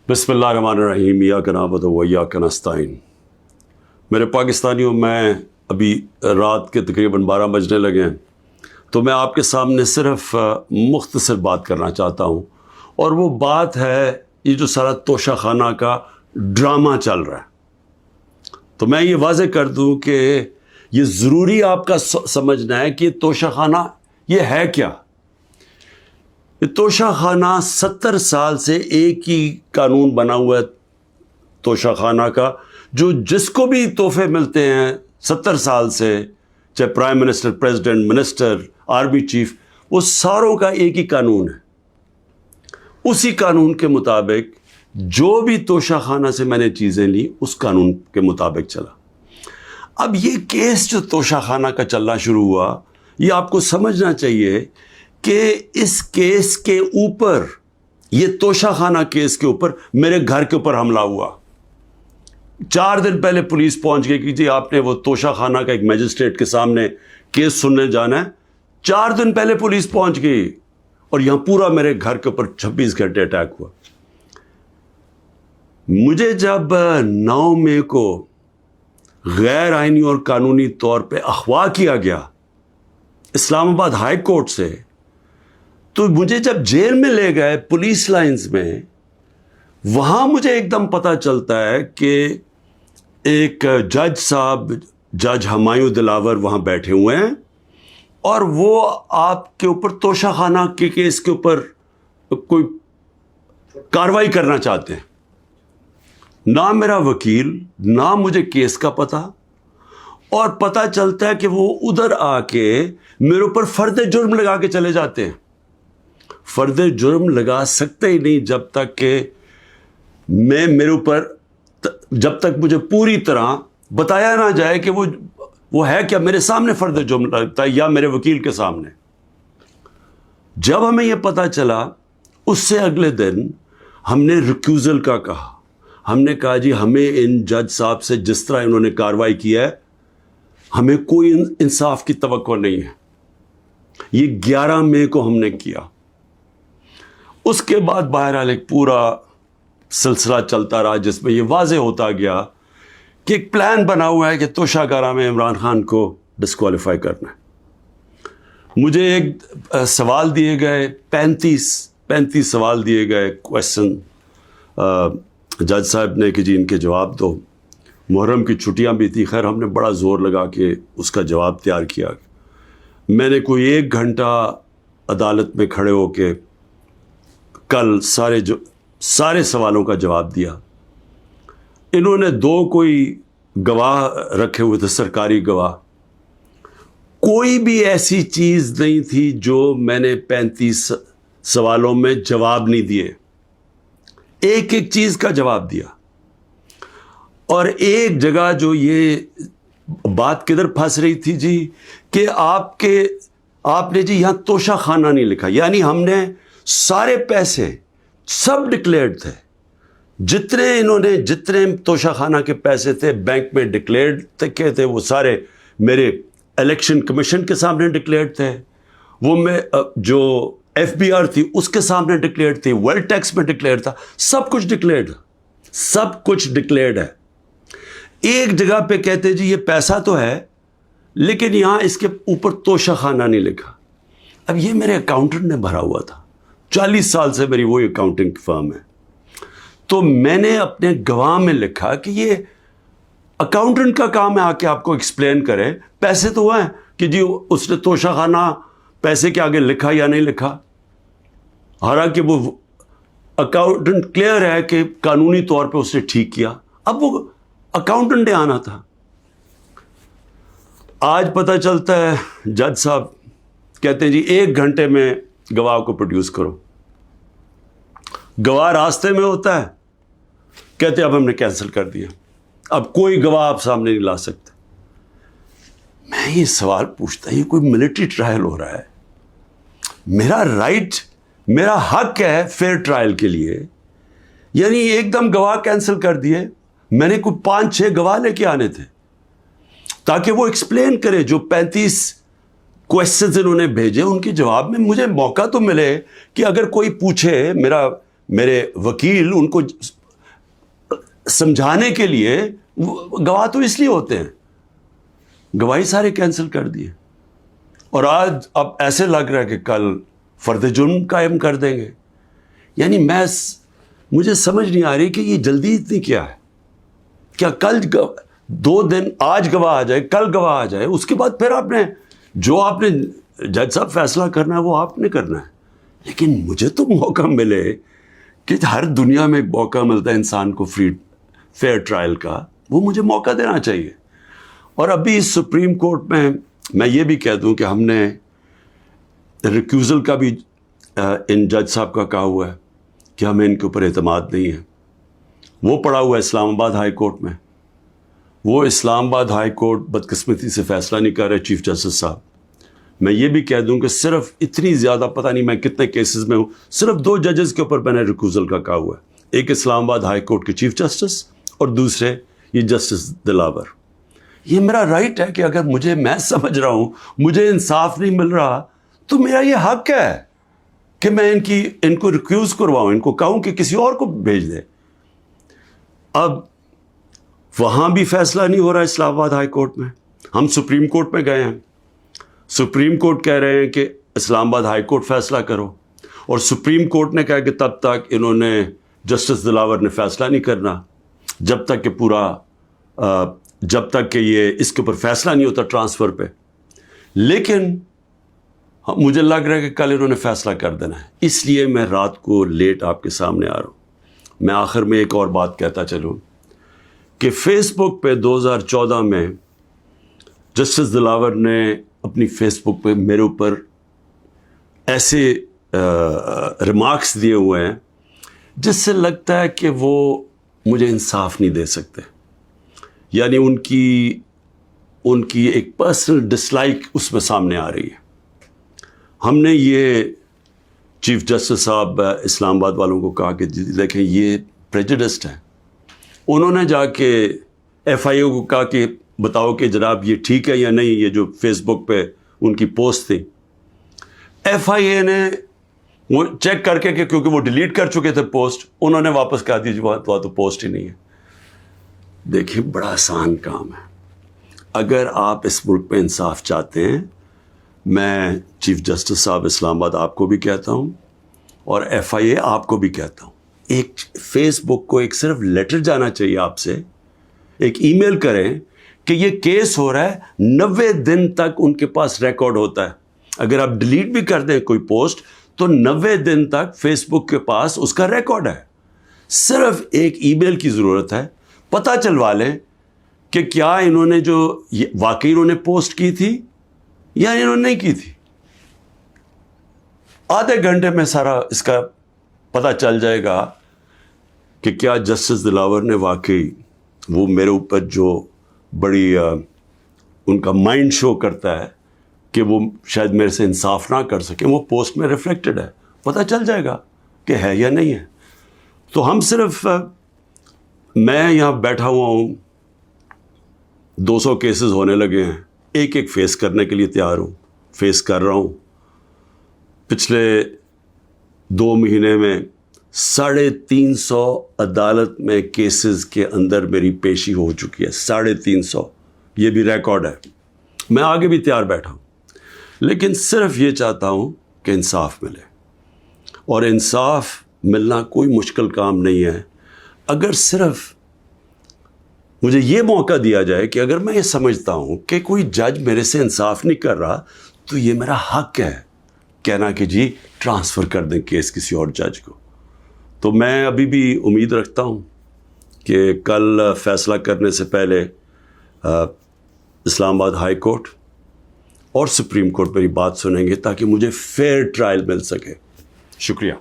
بسم اللہ الرحمن الرحیم ایاک نعبد و ایاک نستعین۔ میرے پاکستانیوں، میں ابھی رات کے تقریباً 12 بجنے لگے ہیں، تو میں آپ کے سامنے صرف مختصر بات کرنا چاہتا ہوں، اور وہ بات ہے یہ جو سارا توشہ خانہ کا ڈرامہ چل رہا ہے۔ تو میں یہ واضح کر دوں کہ یہ ضروری آپ کا سمجھنا ہے کہ توشہ خانہ یہ ہے کیا۔ یہ توشہ خانہ 70 سال سے ایک ہی قانون بنا ہوا ہے توشہ خانہ کا، جو جس کو بھی تحفے ملتے ہیں 70 سال سے، چاہے prime minister, president, minister, army chief, وہ ساروں کا ایک ہی قانون ہے۔ اسی قانون کے مطابق جو بھی توشہ خانہ سے میں نے چیزیں لی، اس قانون کے مطابق چلا۔ اب یہ کیس جو توشہ خانہ کا چلنا شروع ہوا، یہ آپ کو سمجھنا چاہیے کہ اس کیس کے اوپر، یہ توشہ خانہ کیس کے اوپر میرے گھر کے اوپر حملہ ہوا۔ 4 دن پہلے پولیس پہنچ گئی کہ جی آپ نے وہ توشہ خانہ کا ایک میجسٹریٹ کے سامنے کیس سننے جانا ہے۔ 4 دن پہلے پولیس پہنچ گئی، اور یہاں پورا میرے گھر کے اوپر 26 گھنٹے اٹیک ہوا۔ مجھے جب 9 مئی کو غیر آئینی اور قانونی طور پہ اغوا کیا گیا اسلام آباد ہائی کورٹ سے، تو مجھے جب جیل میں لے گئے پولیس لائنز میں، وہاں مجھے ایک دم پتہ چلتا ہے کہ ایک جج صاحب، جج ہمایوں دلاور وہاں بیٹھے ہوئے ہیں، اور وہ آپ کے اوپر توشہ خانہ کے کیس کے اوپر کوئی کاروائی کرنا چاہتے ہیں۔ نہ میرا وکیل، نہ مجھے کیس کا پتہ، اور پتہ چلتا ہے کہ وہ ادھر آ کے میرے اوپر فرد جرم لگا کے چلے جاتے ہیں۔ فرد جرم لگا سکتے ہی نہیں جب تک کہ میرے اوپر، جب تک مجھے پوری طرح بتایا نہ جائے کہ وہ ہے کیا، میرے سامنے فرد جرم لگتا ہے یا میرے وکیل کے سامنے۔ جب ہمیں یہ پتہ چلا، اس سے اگلے دن ہم نے ریکیوزل کا کہا۔ ہم نے کہا جی ہمیں ان جج صاحب سے جس طرح انہوں نے کارروائی کی ہے، ہمیں کوئی انصاف کی توقع نہیں ہے۔ یہ 11 مئی کو ہم نے کیا۔ اس کے بعد بہرحال ایک پورا سلسلہ چلتا رہا، جس میں یہ واضح ہوتا گیا کہ ایک پلان بنا ہوا ہے کہ توشہ خانہ میں عمران خان کو ڈسکوالیفائی کرنا ہے۔ مجھے ایک سوال دیے گئے، 35 سوال دیے گئے، کویسچن جج صاحب نے کہ جی ان کے جواب دو۔ محرم کی چھٹیاں بھی تھی، خیر ہم نے بڑا زور لگا کے اس کا جواب تیار کیا۔ میں نے کوئی 1 گھنٹہ عدالت میں کھڑے ہو کے کل سارے سوالوں کا جواب دیا۔ انہوں نے 2 کوئی گواہ رکھے ہوئے تھے، سرکاری گواہ۔ کوئی بھی ایسی چیز نہیں تھی جو میں نے 35 سوالوں میں جواب نہیں دیے، ایک ایک چیز کا جواب دیا۔ اور ایک جگہ جو یہ بات کدھر پھنس رہی تھی جی، کہ آپ نے جی یہاں توشہ خانہ نہیں لکھا، یعنی ہم نے سارے پیسے سب ڈکلیئرڈ تھے، جتنے توشہ خانہ کے پیسے تھے بینک میں ڈکلیئرڈ تھے، وہ سارے میرے الیکشن کمیشن کے سامنے ڈکلیئرڈ تھے، وہ میں جو FBR تھی اس کے سامنے ڈکلیئرڈ تھی، ویلتھ ٹیکس میں ڈکلیئرڈ تھا، سب کچھ ڈکلیئرڈ ہے۔ ایک جگہ پہ کہتے جی یہ پیسہ تو ہے، لیکن یہاں اس کے اوپر توشہ خانہ نہیں لکھا۔ اب یہ میرے اکاؤنٹنٹ نے بھرا ہوا تھا، 40 سال سے میری وہی اکاؤنٹنگ کی فرم ہے۔ تو میں نے اپنے گواہ میں لکھا کہ یہ اکاؤنٹنٹ کا کام ہے آ کے آپ کو ایکسپلین کرے، پیسے تو ہیں کہ جی اس نے توشہ خانہ پیسے کے آگے لکھا یا نہیں لکھا۔ حالانکہ وہ اکاؤنٹنٹ کلیئر ہے کہ قانونی طور پہ اس نے ٹھیک کیا۔ اب وہ اکاؤنٹنٹ نے آنا تھا۔ آج پتہ چلتا ہے جج صاحب کہتے ہیں جی 1 گھنٹے میں گواہ کو پروڈیوس کرو۔ گواہ راستے میں ہوتا ہے، کہتے اب ہم نے کینسل کر دیا، اب کوئی گواہ آپ سامنے نہیں لا سکتے۔ میں یہ سوال پوچھتا، یہ کوئی ملٹری ٹرائل ہو رہا ہے، میرا رائٹ، میرا حق ہے فیئر ٹرائل کے لیے، یعنی ایک دم گواہ کینسل کر دیے۔ میں نے کوئی 5-6 گواہ لے کے آنے تھے تاکہ وہ ایکسپلین کرے، جو 35 کویسچنز انہوں نے بھیجے ان کے جواب میں مجھے موقع تو ملے کہ اگر کوئی پوچھے، میرا میرے وکیل ان کو سمجھانے کے لیے، گواہ تو اس لیے ہوتے ہیں، گواہی سارے کینسل کر دیے، اور آج اب ایسے لگ رہا ہے کہ کل فرد جرم قائم کر دیں گے. یعنی مجھے سمجھ نہیں آ رہی کہ یہ جلدی اتنی کیا ہے. کیا کل 2 دن، آج گواہ آ جائے، کل گواہ آ جائے، اس کے بعد پھر آپ نے جج صاحب فیصلہ کرنا ہے وہ آپ نے کرنا ہے. لیکن مجھے تو موقع ملے کہ ہر دنیا میں ایک موقع ملتا ہے انسان کو فیئر ٹرائل کا، وہ مجھے موقع دینا چاہیے. اور ابھی سپریم کورٹ میں یہ بھی کہہ دوں کہ ہم نے ریکیوزل کا بھی ان جج صاحب کا کہا ہوا ہے کہ ہمیں ان کے اوپر اعتماد نہیں ہے. وہ پڑا ہوا ہے اسلام آباد ہائی کورٹ میں. وہ اسلام آباد ہائی کورٹ بدقسمتی سے فیصلہ نہیں کر رہے چیف جسٹس صاحب. میں یہ بھی کہہ دوں کہ صرف اتنی زیادہ، پتہ نہیں میں کتنے کیسز میں ہوں، صرف 2 ججز کے اوپر میں نے ریکیوزل کا کہا ہوا ہے. ایک اسلام آباد ہائی کورٹ کے چیف جسٹس اور دوسرے یہ جسٹس دلاور. یہ میرا رائٹ ہے کہ اگر میں سمجھ رہا ہوں مجھے انصاف نہیں مل رہا تو میرا یہ حق ہے کہ میں ان کو ریکیوز کرواؤں، ان کو کہوں کہ کسی اور کو بھیج دے. اب وہاں بھی فیصلہ نہیں ہو رہا اسلام آباد ہائی کورٹ میں. ہم سپریم کورٹ میں گئے ہیں، سپریم کورٹ کہہ رہے ہیں کہ اسلام آباد ہائی کورٹ فیصلہ کرو، اور سپریم کورٹ نے کہا کہ تب تک انہوں نے، جسٹس دلاور نے فیصلہ نہیں کرنا جب تک کہ یہ اس کے اوپر فیصلہ نہیں ہوتا ٹرانسفر پہ. لیکن مجھے لگ رہا ہے کہ کل انہوں نے فیصلہ کر دینا ہے، اس لیے میں رات کو لیٹ آپ کے سامنے آ رہا ہوں. میں آخر میں ایک اور بات کہتا چلوں کہ فیس بک پہ 2014 میں جسٹس دلاور نے اپنی فیس بک پہ میرے اوپر ایسے ریمارکس دیے ہوئے ہیں جس سے لگتا ہے کہ وہ مجھے انصاف نہیں دے سکتے. یعنی ان کی ایک پرسنل ڈسلائک اس میں سامنے آ رہی ہے. ہم نے یہ چیف جسٹس صاحب اسلام آباد والوں کو کہا کہ دیکھیں یہ پریجوڈسڈ ہے. انہوں نے جا کے ایف آئی اے کو کہا کہ بتاؤ کہ جناب یہ ٹھیک ہے یا نہیں، یہ جو فیس بک پہ ان کی پوسٹ تھی. ایف آئی اے نے وہ چیک کر کے کہ کیونکہ وہ ڈیلیٹ کر چکے تھے پوسٹ، انہوں نے واپس کہا دی وہاں تو پوسٹ ہی نہیں ہے. دیکھیں بڑا آسان کام ہے. اگر آپ اس ملک پہ انصاف چاہتے ہیں، میں چیف جسٹس صاحب اسلام آباد آپ کو بھی کہتا ہوں اور ایف آئی اے آپ کو بھی کہتا ہوں، ایک فیس بک کو ایک صرف لیٹر جانا چاہیے آپ سے، ایک ای میل کریں کہ یہ کیس ہو رہا ہے. 90 دن تک ان کے پاس ریکارڈ ہوتا ہے. اگر آپ ڈیلیٹ بھی کر دیں کوئی پوسٹ تو 90 دن تک فیس بک کے پاس اس کا ریکارڈ ہے. صرف ایک ای میل کی ضرورت ہے. پتہ چلوا لیں کہ کیا انہوں نے جو واقعی انہوں نے پوسٹ کی تھی یا انہوں نے نہیں کی تھی. آدھے گھنٹے میں سارا اس کا پتہ چل جائے گا کہ کیا جسٹس دلاور نے واقعی وہ میرے اوپر جو بڑی ان کا مائنڈ شو کرتا ہے کہ وہ شاید میرے سے انصاف نہ کر سکیں، وہ پوسٹ میں ریفلیکٹڈ ہے. پتہ چل جائے گا کہ ہے یا نہیں ہے. تو ہم صرف، میں یہاں بیٹھا ہوا ہوں، 200 کیسز ہونے لگے ہیں، ایک ایک فیس کرنے کے لیے تیار ہوں، فیس کر رہا ہوں. پچھلے 2 مہینے میں 350 عدالت میں کیسز کے اندر میری پیشی ہو چکی ہے. 350، یہ بھی ریکارڈ ہے. میں آگے بھی تیار بیٹھا ہوں، لیکن صرف یہ چاہتا ہوں کہ انصاف ملے. اور انصاف ملنا کوئی مشکل کام نہیں ہے. اگر صرف مجھے یہ موقع دیا جائے کہ اگر میں یہ سمجھتا ہوں کہ کوئی جج میرے سے انصاف نہیں کر رہا تو یہ میرا حق ہے کہنا کہ جی ٹرانسفر کر دیں کیس کسی اور جج کو. تو میں ابھی بھی امید رکھتا ہوں کہ کل فیصلہ کرنے سے پہلے اسلام آباد ہائی کورٹ اور سپریم کورٹ میری بات سنیں گے تاکہ مجھے فیئر ٹرائل مل سکے. شکریہ.